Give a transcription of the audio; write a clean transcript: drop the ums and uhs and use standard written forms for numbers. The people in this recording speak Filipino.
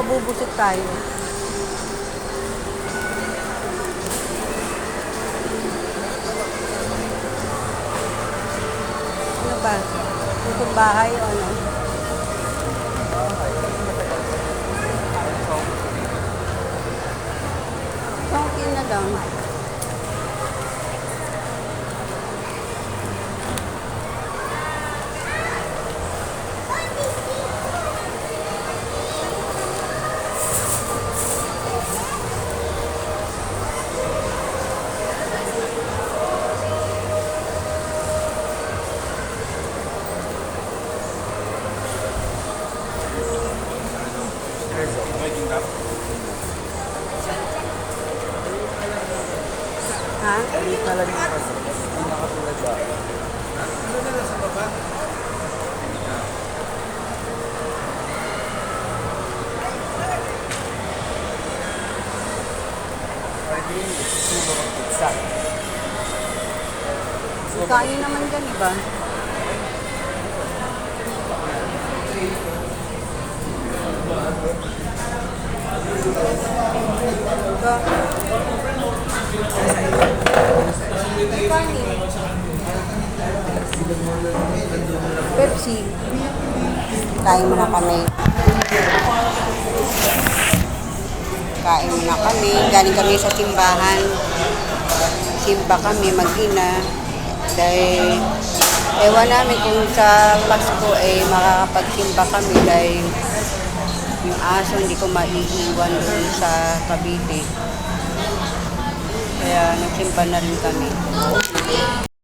mabubusog tayo. Ano ba? Itong bahay o ano? Chongqing na lang. Ha? Hindi talaga kasi. Hindi nakatulad ba? Ano na nasa baba? Pwede, susulo ng pizza. Kain naman dyan, iba? Kanin. Pepsi. Kain muna kami. Kain muna kami. Galing kami sa simbahan. Simba kami, mag-ina. Dahil, ewan namin kung sa Pasko makakapagsimba kami dahil yung aso hindi ko maiiwan doon sa Cavite. Kaya nagsimba na rin kami.